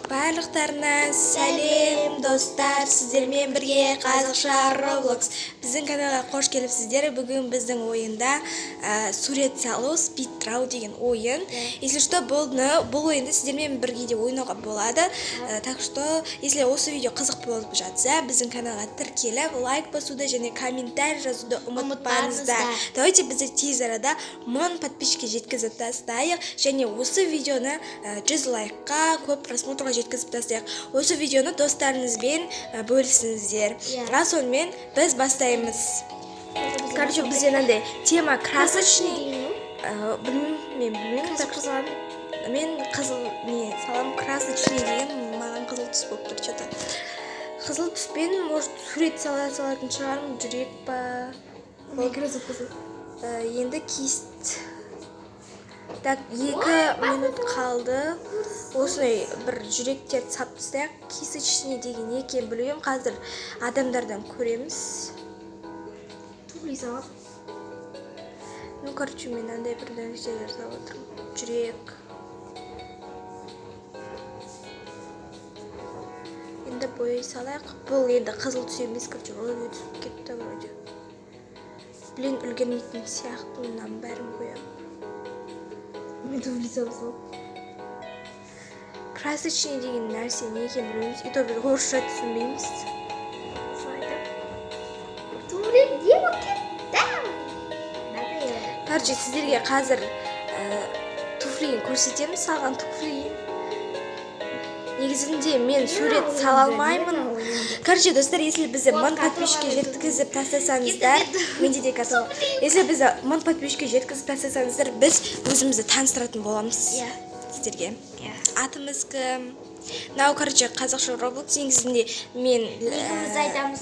Барлықтарына сәлем достар, сіздермен бірге қазақша Roblox. Біздің каналға қош келіпсіздер. Бүгін біздің ойында сурет салу, спид трау деген ойын. Если что, бұл ойынды сіздермен бірге де ойнауға болады. Так что, если осы видео қызық болып жатса, біздің каналға тіркеліп, лайк басуды және комментарий жазуды ұмытпаңыздар. Давайте бізді тез арада 1000 подписчикке жеткізіп тастайық, және осы видеоны 100 лайкқа, көп просмотрға жеткізіп тастайық. Осы видеоны достарыңызбен бөлісіңіздер. Сонымен біз бастаймыз. Короче, бізде мынандай тема красочный. Білмеймін. Мен қызыл салам, красочный деген маған қызыл түс болып тұр. Что-то қызыл түспен, может, сурет салатын шығармын, жүрек па. Енді кист. Так, 2 минут қалды. Осындай бір жүректерді сап тастайық. Кисочный деген не екенін білмеймін. Қазір адамдардан көреміз. Туфли салып. Короче, мен андай бір нәрселер салып отырмын. Жүрек. Енді бояй салайық. Бұл енді қызыл түс емес, короче, розовый түсіп кетті вроде. Блин, үлгермейтін сияқты, мынаны бәрін бояп. Мен туфли салып. Красочный деген нәрсе не екенін білмейміз. И то біз орысша түсінбейміз. Туфли не болып кетті? Короче, сіздерге қазір туфлиін көрсетеміз, салған туфлиін. Негізінде мен сурет сала алмаймын. Короче, достар, если бізді 1000 подписчикке жеткізіп тастасаңыздар, менде де касал. Если бізді 1000 подписчикке жеткізіп тастасаңыздар, біз өзімізді таныстыратын боламыз сіздерге. Атымыз кім? Мынау, короче, қазақша Roblox негізінде мен Негімізді айтамыз.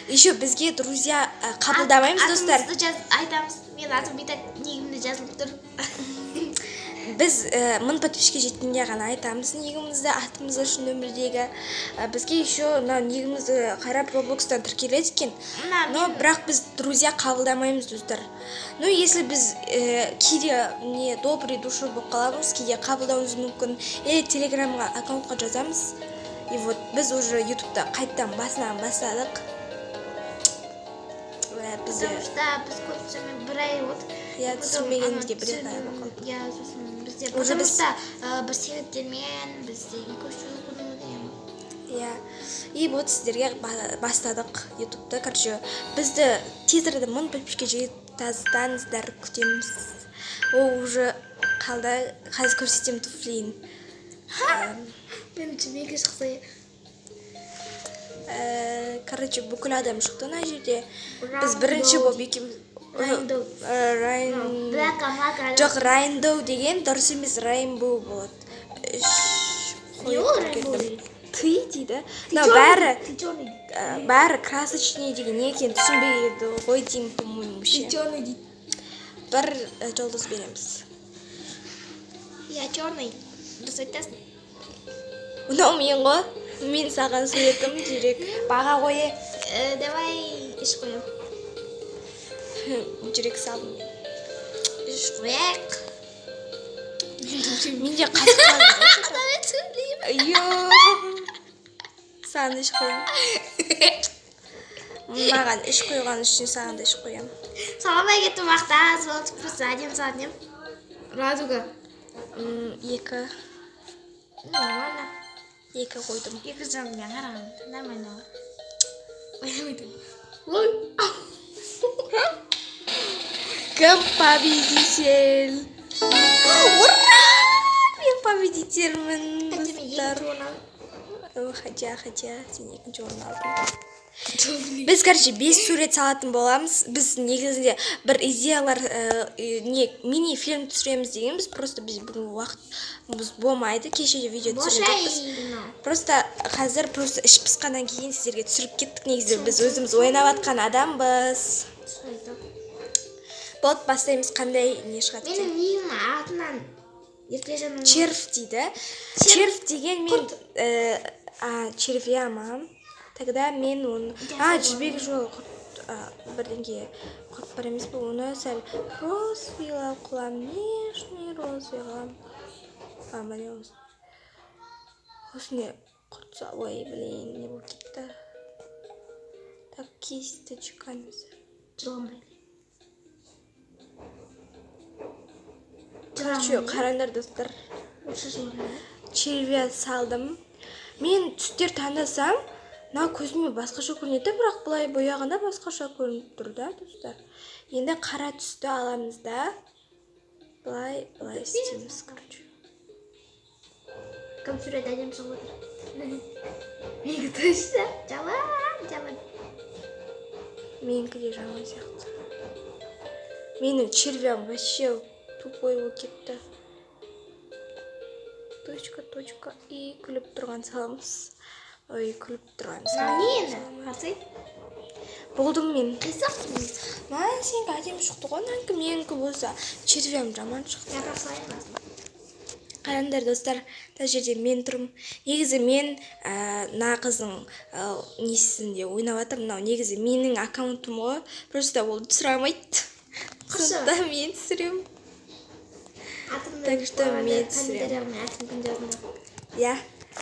Еще бізге друзья қабылдамаймыз, достар. Атымызды айтамыз. Мен атым битак, негімді жазылып тұр. Біз 1000 подписчикке жеткенде ғана айтамыз негімізді, атымызды үшін нөмірдегі. Бізге еще негімізді қарап Roblox'тан тіркеледі екен. Но бірақ біз друзья қабылдамаймыз, достар. Ну, если біз кейде добрый душа болып қаламыз, кейде қабылдауымыз мүмкін, или телеграмға аккаунтқа жазамыз. И вот біз уже ютубта қайттан басынан бастадық. Потому что біз көп түсінмен бір ай от. Түсінмегенімізге бір ай болып қалды. Потому что бір себептермен бізде көшіру көрмедім. И вот сіздерге бастадық ютубта. Короче, бізді тез арада 1000 подписчикке тастаңыздар, күтеміз. Ол уже қалды. Қазір көрсетем туфлиін. Мен түмеге шықсай. Короче, бүкіл адам шықты мына жерде. Біз бірінші болып екеуміз. Жоқ, Райндоу деген дұрыс емес, Райнбоу болады. Не ол Райнбоу деген? Ты дейді. Бәрі красочный деген не екенін түсінбейді ғой деймін, по-моему. Ты черный дейді. Бір жолдыз береміз. Я черный. Дұрыс айтасың. Мынау мен ғой. Мен саған суретім жүрек. Баға қойы. Давай іш қойым. Жүрек салдым. Іш қояқ. Менде қасық қалды. Давай сөйлеймін. Саған іш қойым. Маған іш қойған үшін саған да іш қоям. Саламай кеттім мақта, золотып просто әдем сағынем. Радуга. 2. Нормально. 2 қойдым. 2 жағымен қарағым. Нормально. Кім победитель? Ура! Мен победительмін. Хотя, сен екінші орын алдың. Біз, короче, 5 сурет салатын боламыз. Біз негізінде бір идеялар, мини-фильм түсіреміз дегенбіз. Просто біз бүгін уақытымыз болмайды. Кеше де видео түсіреміз. Просто қазір іш пысқаннан кейін сіздерге түсіріп кеттік. Негізінде біз өзіміз ойнап атқан адамбыз. Болды, бастаймыз. Қандай не шығады? Менің негім атынан еркежанның... Червь дейді. Червь деген мен... Червя ма? Тогда мен оны... Жібек жол бірдеңге құрып бар емес бұл. Оны сәл розовыйлау қылам. Нежный розовыйлау. міне осыны құртса, ой, блин, не болып кетті. Так, кисточканы Жыламайды. короче, қараңдар достар, червя салдым. Мен түстер таңдасам, мына көзіме басқаша көрінеді, бірақ бұлай бояғанда басқаша көрініп тұр да, достар. Енді қара түсті аламыз да, бұлай істейміз, короче. Кім сурет әдем шығып отыр? Менікі точно жаман. Менікі де жаман сияқты. Менің червям вообще тупой болып кетті. Точка, и күліп тұрған саламыз. Ой, күліп тұрған саламыз. Нені? Қарсай? Болдым мен. Қисық? Сенің әдем шықты ғой, менікі болса, червям жаман шықты. Япақ сайын басын. Қараңдар достар, та жерде мен тұрмын. Негізі мен на қыздың несінде ойнап жатырмын. Мынау негізі менің аккаунтым ғой. Просто ол түсірамайды. Сондықтан мен түсіремін. Так что мен түсіремін. Я,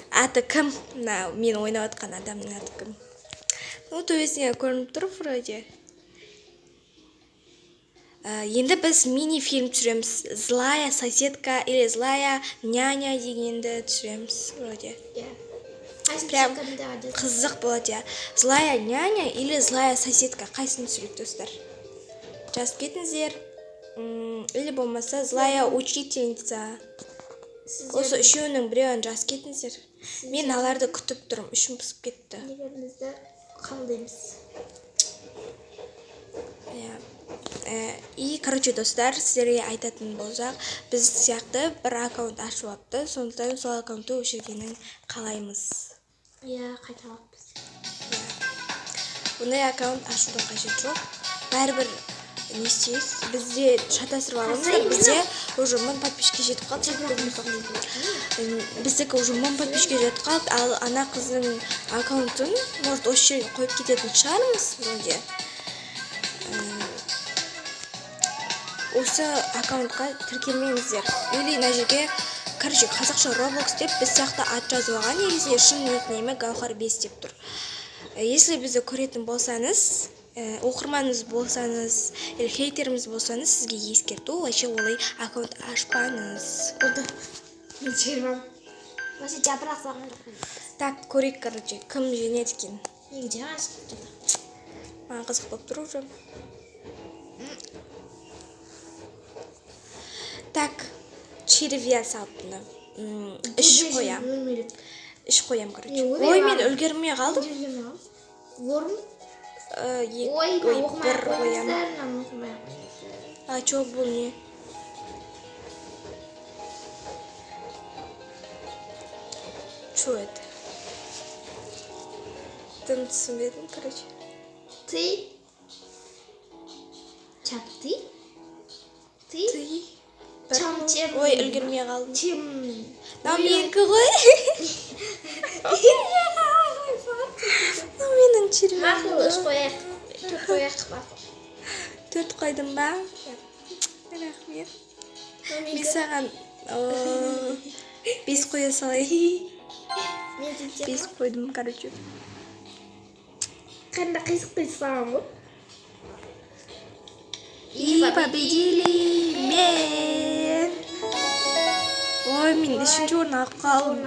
аты кім? Мен ойнап жатқан адамның аты кім? Ну, төбесіне көрініп тұр вроде. Енді біз мини-фильм түсіреміз. Злая соседка или злая няня дегенді түсіреміз вроде. Прям қызық болады, злая няня или злая соседка, қайсыны түсірейік достар? Жазып кетіңіздер. Или болмаса злая учительница. Осы үшеуінің біреуін жазып кетіңіздер. Мен аларды күтіп тұрмын, үшім пысып кетті. Неберімізді қалдаймыз. И, короче, достар, сіздерге айтатын болсақ, біз сияқты бір аккаунт ашып апты, сондықтан сол аккаунтты өшіргенін қалаймыз. Қайталаппыз. Бұндай аккаунт ашудың қажет жоқ. Бәрібір не істейсіз? Бізде шатастырып аламыз, бізде уже 1000 подписчикке жетіп қалды. Біздікі уже 1000 подписчикке жетіп қалды, ал ана қыздың аккаунтын, может, осы жерге қойып кететін шығармыз, вроде. Осы аккаунтқа тіркелмеңіздер. Или мына жерге, короче, қазақша Roblox деп біз сияқты ат жазып алған, негізінде шын ниетінеме Гаухар 5 деп тұр. Если бізді көретін болсаңыз, оқырманымыз болсаңыз, или хейтеріміз болсаңыз, сізге ескерту, вообще олай аккаунт ашпаңыз. Мен червам. Вообще жапырақ салған жоқпын. Так, көрейік, короче, кім жеңеді екен. Мен жаман шықты. Маған қызық болып тұр уже. Так, червя салыпты. Үш қоям. Үш қоям, короче. Ой, мен үлгермей қалдым. Орын? Бір қоям. А, чё бұл не? Чё это? Тым түсінбедім, короче. Ты? Чап ты? Ты? Ой, үлгермей қалдым. Чем? Мынау менікі ғой. Мынау менің червям. Мақұл, үш қояқ. Төрт қояқ бар. 4 қойдым ба? Рахмет. Мен саған 5 қоя салайын. 5 қойдым, короче. Қандай қисық салам ғой? И победили мен. Ой, мен үшінші орын алып қалдым.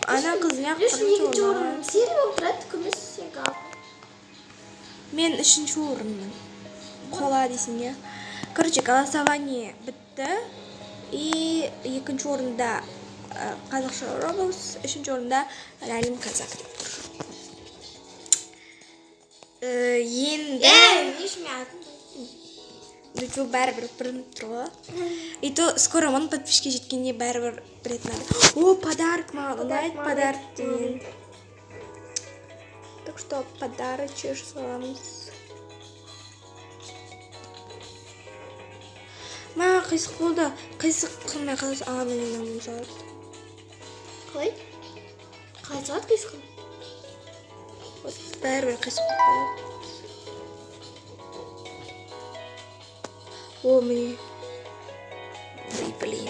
Ана қыз неғып бірінші орын. Серия болып тұрады, күміс сен қалдың. Мен үшінші орынмын. Қола дейсің, я. Короче, голосование бітті. И екінші орында қазақша Roblox, үшінші орында Ләлім қазақ деп тұр. Енді... Не шмеятын? Ничего, бәрібір бірініп тұр ғой. И то скоро 1000 подписчикке жеткенде бәрібір білетін адам. О, подарок, маған ұнайды подарок деген. Так что подарочек саламыз. Маған қисық болды. Қисық қылмай қалса аламын мен салады. Қалай? Қалай салады қисықын? Бәрібір қисық болады. О, міне. Ой, блин.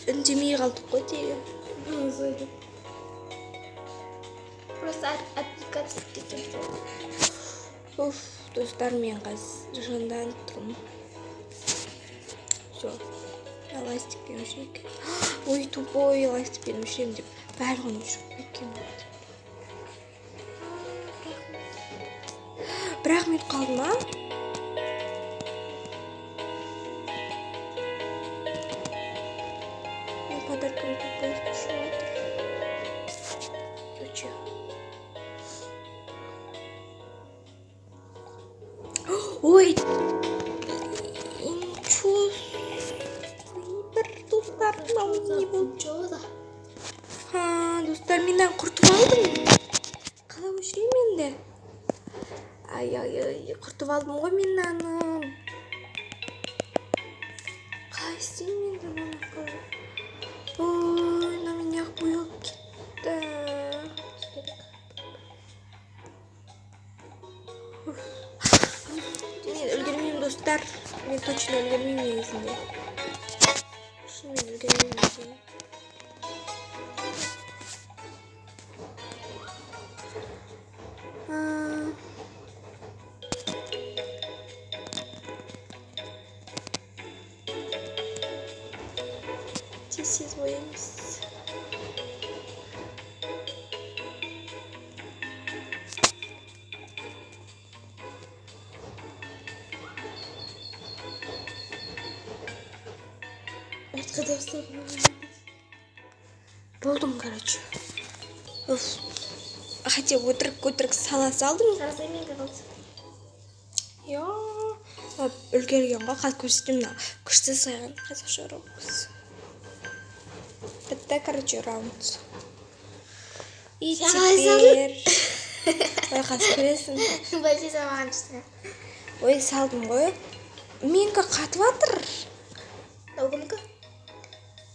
үндемей қалдық қой тегі. Просто отвлекаться кеткен. Уф, достар, мен қазір жынданып тұрмын. Все. Ластикпен өшейік. Ой, тупой, ластикпен өшейім деп барлығын өшіп кеткен болды. Бірақ мен қалды ма? Мен подаркам тупой ұшып жатыр. Өте. Ой! Ничего. Бір достар, мынау не болды? Достар, менен құртып алдым. Қалай өшірейін енді? Ай, құртып алдым ғой мен наным. Қалай істеймін енді наны? Ой, на меня боялып кетті. Мен үлгермеймін, достар. Мен точно үлгермеймін негізінде. Шынымен үлгермеймін. Тез боямыз. Başka dostlar болдым, короче. Хотя өтірік сала салдым. Сарасаймен қалды. Үлгерген ғой, қазір көрсетемін. Күшті сайған қазақша Roblox. Бітті, короче, раунд. И теперь... Ой, қазір көресің. Бәлде замаған түсті. Ой, салдым ғой. Менікі қатып атыр. Оғымды?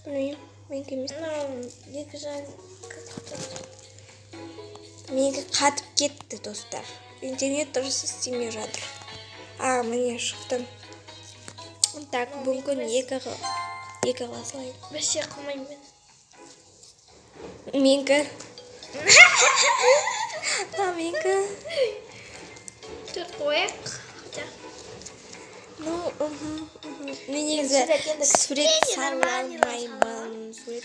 Білмеймін, менікі емес. Екі жан Менікі қатып кетті, достар. Интернет дұрыс істемей жатыр. Міне шықтым. Так, бүгін екі қыласылайын. Бәше қылмайым мен. Менікі. Менікі. Төрт қойық. Мен негізі сурет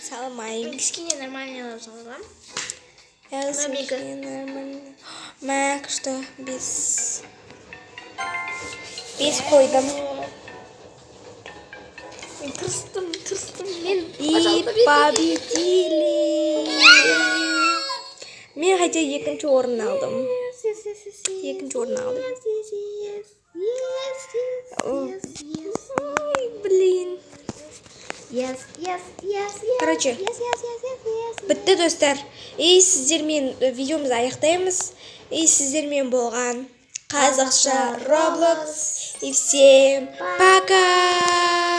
салмаймын. Кішкене нормальный алып салғам. Кішкене нормальный. Мәк, что? 5 қойдым. Мен тырстым. И победили. Мен хотя екінші орын алдым. Екінші орын алдым. Ой, блин. Короче, бітті, достар. И сіздермен видеомызды аяқтаймыз. И сіздермен болған қазақша Roblox. И всем пока!